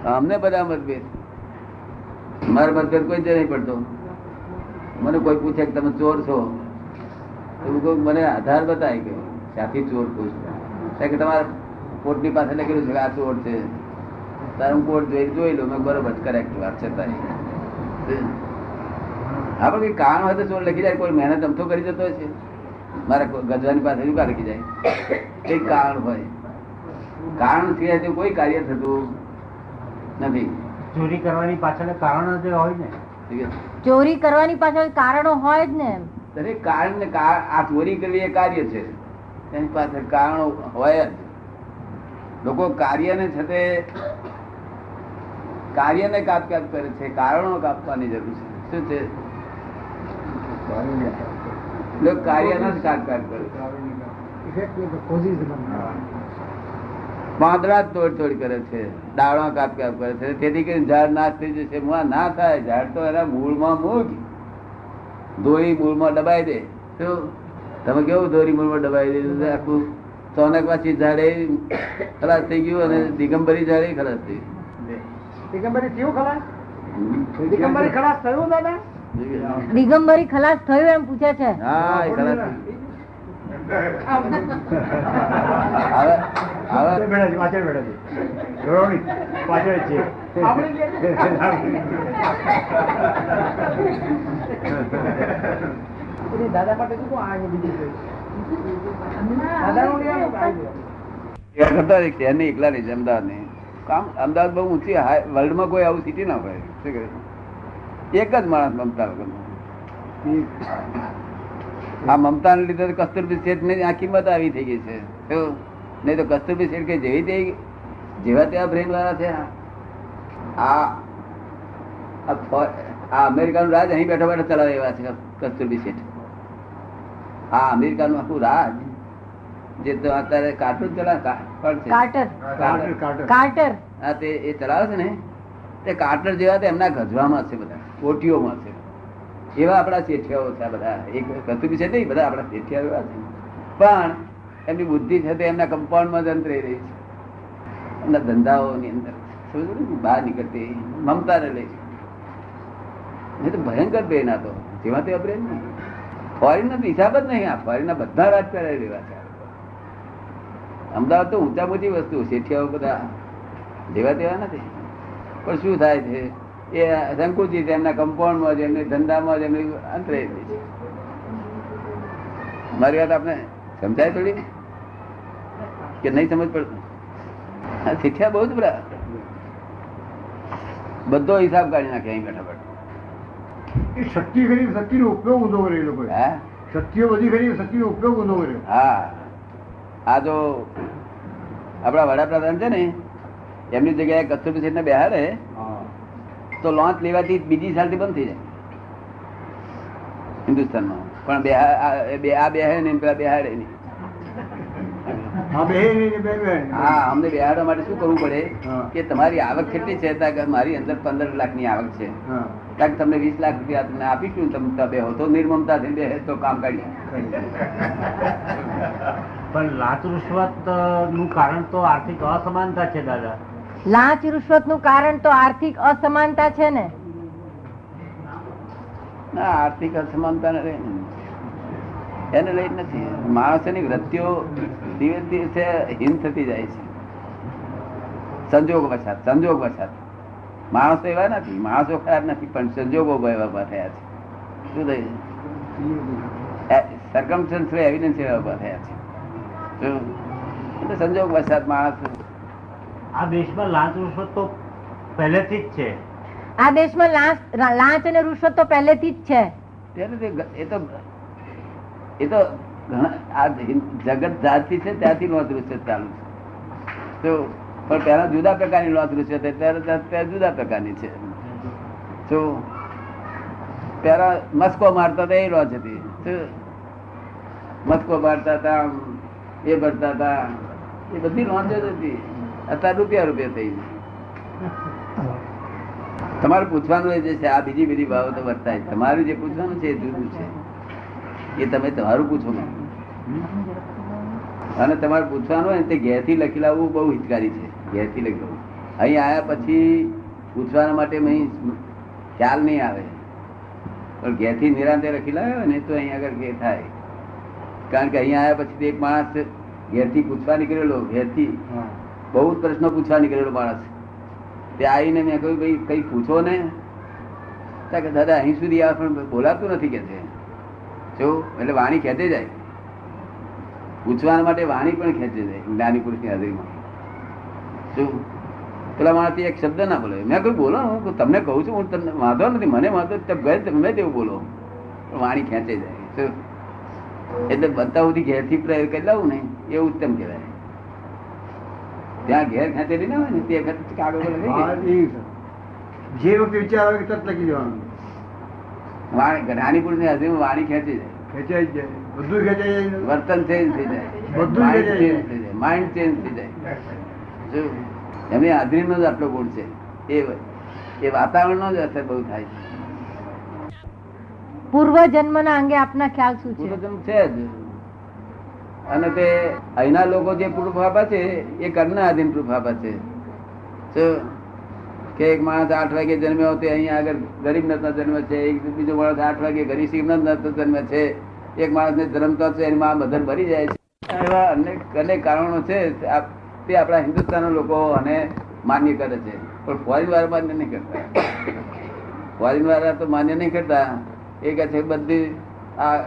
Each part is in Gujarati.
અમને બધા મતભેદ, મારો મતભેદ કોઈ જ નહીં પડતો. મને કોઈ પૂછે કે તમે ચોર છો, એવું કહું મને આધાર બતાય કે ત્યાંથી ચોર કોઈ કે તમારા કોર્ટની પાસે લખેલું છે કે આ ચોર છે. તારે હું કોર્ટ જોઈ લઉં, મેં બરોબર કરેક્ટ વાત છે તારી. આપણે કઈ કારણ હોય તો ચોર લખી જાય, કોઈ મહેનત અમથો કરી જતો હોય છે. મારા ગજવાની પાસે શું કા લખી જાય? કઈ કારણ હોય, કારણ સિવાય કોઈ કાર્ય થતું નથી. ચોરી કરવાની પાછળ કારણ જ હોય ને. ચોરી કરવાની પાછળ કારણો હોય જ ને. દરેક કારણ ને આ ચોરી કરવી એ કાર્ય છે, એની પાછળ કારણો હોય જ. લોકો કાર્યને છતે કાર્યને કાપકાપ કરે છે, કારણો કાપવાની જરૂર છે. શું છે? લોકો કાર્યનો જ કાપકાપ કરે છે. પાંદડા તોડ કરે છે, ડાળો કાપ કાપ કરે છે, તેથી કરીને ઝાડ નાશ થઈ જશે. ના થાય, ઝાડ તો એના મૂળમાં મૂળ દોરી મૂળમાં દબાઈ દે. શું તમે કેવું દોરી મૂળમાં દબાઈ દે? આખું સોનક વાંચી ઝાડે ખલાસ થઈ ગયું અને દિગંબરી ઝાડે ખલાસ થઈ ગયું. દિગંબરી કેવું ખલાસ? દિગંબરી ખલાસ થયું દાદા? દિગંબરી ખલાસ થયું એમ પૂછે છે. હા, એ ખલાસ થયું. દાદા માટે એકલા નહીં, અમદાવાદ નહીં કામ. અમદાવાદ બહુ ઊંચી વર્લ્ડમાં કોઈ આવું સિટી ના હોય. શું કહે? એક જ માણસ મમતા વગરનો. આ મમતા ને લીધે કસ્તુરબી શેઠ ને આ કિંમત આવી થઈ ગઈ છે. નહીં તો કસ્તુરબી શેઠ કે જેવી તે જેવા તેવા બ્રેન વાળા છે. આ અમેરિકાનું રાજ અહીં બેઠા બેઠા ચલાવે એવા છે કસ્તુરબી શેઠ. આ અમેરિકાનું આખું રાજ જે અત્યારે કાર્ટૂન ચલાવે કાર્ટર હા તે એ ચલાવે છે ને, તે કાર્ટર જેવા તો એમના ગજવામાં છે, બધા કોટીઓમાં છે. એવા આપણા શેઠિયાઓ છે બધા. એક કસ્તુરબી શેઠ નહીં, બધા આપણા શેઠિયાઓ એવા છે. પણ એમની બુદ્ધિ છે તે એમના કમ્પાઉન્ડમાં જ અંતરાઈ રહી છે. એમના ધંધાઓની અંદર બહાર નીકળતી મમતા ને લે છે. નહીં તો ભયંકર બ્રેન હતો, જેવા તેવા બ્રેન નહીં. ફોરેન નો હિસાબ જ નહીં. આ ફોરેન ના બધા રાજ કરાવી લેવા છે. અમદાવાદ તો ઊંચા ઊંચી વસ્તુ, શેઠિયાઓ બધા જેવા તેવા નથી. પણ શું થાય છે? એ સંકુચિત એમના કમ્પાઉન્ડમાં જ, એમની ધંધામાં જ એમની અંતરાઈ રહી છે. મારી વાત આપને સમજાય થોડી કે નહીં સમજ પડતી? આ શીખ્યા બહુ જ બધા, બધો હિસાબ કાઢી નાખે અહીં બેઠા બેઠા. શક્તિ ખરી, શક્તિનો ઉપયોગ ઊંધો કર્યો લોકો. હા, શક્તિઓ બધી ખરી, શક્તિનો ઉપયોગ ઊંધો કર્યો. હા. આ જો આપડા વડાપ્રધાન છે ને, એમની જગ્યાએ કસ્તુરબી શેઠને બેહાડે તો લોન્ચ લેવાથી બીજી સાલથી બંધ થઈ જાય હિન્દુસ્તાનમાં. પણ આ બેહાડે નહીં, પેલા બેહાડે નહીં. હા, અમને બેહાડવા માટે શું કરવું પડે કે તમારી આવક કેટલી છે? મારી અંદર 15 લાખની આવક છે, તમને 20 લાખ રૂપિયા તમને આપીશું, તમે બે હો તો નિર્મમતા થઈ બે તો કામ કાઢી. પણ લાંચ રૂશ્વત નું કારણ તો આર્થિક અસમાનતા છે દાદા. લાંચ રૂશ્વત નું કારણ તો આર્થિક અસમાનતા છે ને. ના, આર્થિક અસમાનતા એને લઈ નથી. માણસોની વૃત્તિઓ દિવસ દિવસે હીન થતી જાય છે, સંજોગ વસાત. માણસો એવા નથી, માણસો ખરાબ નથી, પણ સંજોગો એવા થયા છે. શું થયું? સર્કમસ્ટન્સ એવિડન્સ એવા ઉભા થયા છે. એટલે સંજોગ વસાત માણસ. આ દેશમાં લાંચ રૂશ્વત તો પહેલેથી જ છે. આ દેશમાં લાંચ અને રૂશ્વત તો પહેલેથી જ છે. એ તો આ જગત જાતથી છે ત્યાંથી લોંચ રૂશ્વત ચાલુ છે. પણ પેલા જુદા પ્રકારની લોંચ રૂશ્વત, ત્યારે જુદા પ્રકારની છે. શું પેલા મસ્કો મારતા હતા એ લોંચ હતી. મસ્કો મારતા હતા, એ ભરતા હતા, એ બધી લોંચ જ હતી. અત્યારે રૂપિયા થઈ. તમારે પૂછવાનું એ જે છે, આ બીજી બધી બાબતો વર્તાય. તમારું જે પૂછવાનું છે એ જુદું છે. એ તમે તમારું પૂછો. અને તમારે પૂછવાનું હોય તે ઘેરથી લખી લાવવું બહુ હિતકારી છે. ઘેરથી લખી લાવવું અહીં આવ્યા પછી પૂછવાના માટે ખ્યાલ નહીં આવે, પણ ઘેરથી નિરાંતે રખી લાવ્યો ને તો અહીં આગળ ઘેર થાય. કારણ કે અહીંયા આવ્યા પછી એક માણસ ઘેરથી પૂછવા નીકળેલો, ઘેરથી બહુ જ પ્રશ્નો પૂછવા નીકળેલો માણસ, તે આવીને મેં કહ્યું ભાઈ કઈ પૂછો ને, કે દાદા અહીં સુધી આવે પણ બોલાતું નથી કે છે. જો એટલે વાણી ખેંચે જાય, પૂછવા માટે વાણી પણ ખેંચે જાય જ્ઞાની પુરુષની હાજરીમાં. શું પેલા માણસથી એક શબ્દ ના બોલે, મેં કહ્યું બોલો, હું તમને કહું છું, હું તમને વાંધો નથી, મને વાંધો ગમે તેવું બોલો, પણ વાણી ખેંચે જાય. શું એટલે બધા સુધી ઘેરથી પ્રયોગ કરી લાવું ને એ ઉત્તમ કહેવાય. ત્યાં ઘેર ખેંચેલી ના હોય ને તે વખત કાગળ પર લખી જે વખતે વિચાર આવે તરત લખી દેવાનું. વાણી જ્ઞાની પુરુષની હાજરીમાં વાણી ખેંચી જાય, ખેંચાઈ જ જાય, બધું ખેંચાઈ જાય, વર્તન ચેન્જ થઈ જાય, બધું માઇન્ડ ખેંચાઈ ચેન્જ થઈ જાય, માઇન્ડ ચેન્જ થઈ જાય. જો એમની હાજરીનો જ આટલો ગુણ છે, એ વાતાવરણનો જ અસર બહુ થાય છે. પૂર્વ જન્મના અંગે આપના ખ્યાલ શું છે? પૂર્વજન્મ છે જ, અને તે અહીંના લોકો જે પ્રૂફ આપે છે એ કર્મના આધીન પ્રૂફ આપે છે. શું કે એક માણસ 8 વાગે જન્મ્યો તે અહીંયા આગળ ગરીબ નતનો જન્મ છે, એક બીજો માણસ 8 વાગે ગરીબ શ્રીમંત નતનો જન્મ છે, એક માણસને જન્મતો છે એની માં મધર મરી જાય છે. એવા અનેક કારણો છે, તે આપણા હિન્દુસ્તાનના લોકો અને માન્ય કરે છે, પણ ફોરેન વાળા માન્ય નહીં કરતા. ફોરેન વાળા તો માન્ય નહીં કરતા, એ કહે છે બધી આ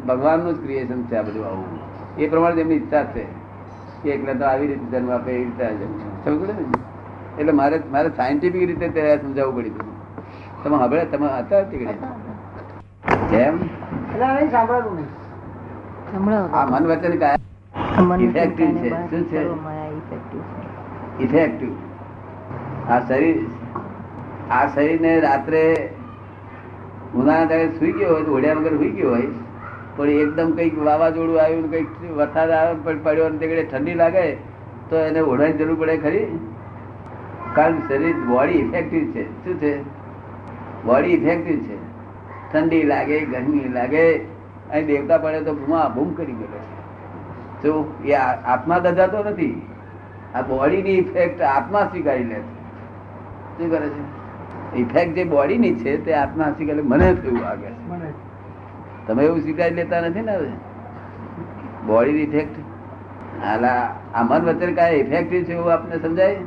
ભગવાનનું જ ક્રિએશન છે આ બધું. આવું એ પ્રમાણે એમની ઈચ્છા છે કે એકલા તો આવી રીતે જન્મ આપે, એવી રીતે સમજ ને. એટલે મારે સાયન્ટિફિક રીતે તે સમજાવવું પડ્યું. તમે હવે તમે હતા કેમ આ મન વચન કાયા ઇફેક્ટિવ છે. શું છે ઇફેક્ટિવ? આ શરીરને રાત્રે ઉનાળા ટાઈમે સુઈ ગયો હોય, ઓઢ્યા વગર સુઈ ગયો હોય, પણ એકદમ કઈક વાવાઝોડું આવ્યું, કઈક વરસાદ આવે પડ્યો અને તે ઠંડી લાગે તો એને ઓઢવાની જરૂર પડે ખરી? કારણ શરીર બોડી ઇફેક્ટિવ છે. શું છે? બોડી ઇફેક્ટિવ છે. ઠંડી લાગે, ગરમી લાગે, અહીં દેવતા પડે તો બૂમા બૂમ કરી ગયો છે. શું એ આત્મા દજાતો નથી, આ બોડીની ઇફેક્ટ આત્મા સ્વીકારી લે છે. શું કરે છે? ઇફેક્ટ જે બોડીની છે તે આત્મા સ્વીકારી, મને થયું લાગે છે. તમે એવું સ્વીકારી લેતા નથી ને. હવે બોડીની ઇફેક્ટ આ મન વચન કાંઈ ઇફેક્ટિવ છે એવું આપને સમજાય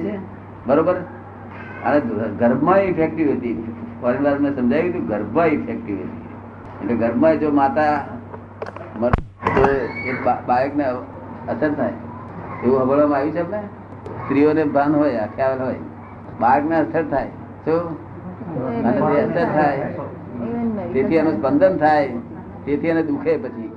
છે? બરોબર. અને ગર્ભમાં ઇફેક્ટિવ હતી. પરિવાર મેં સમજાવ્યું હતું, ગર્ભમાં ઇફેક્ટિવ હતી. એટલે ગર્ભમાં જો માતા તો એ બાળકને અસર થાય એવું હબળવામાં આવ્યું છે. આપણે સ્ત્રીઓને ભાન હોય, ખ્યાલ હોય, બાળકને અસર થાય. શું? અને તે અસર થાય તેથી એનું સ્પંદન થાય, તેથી એને દુખે પછી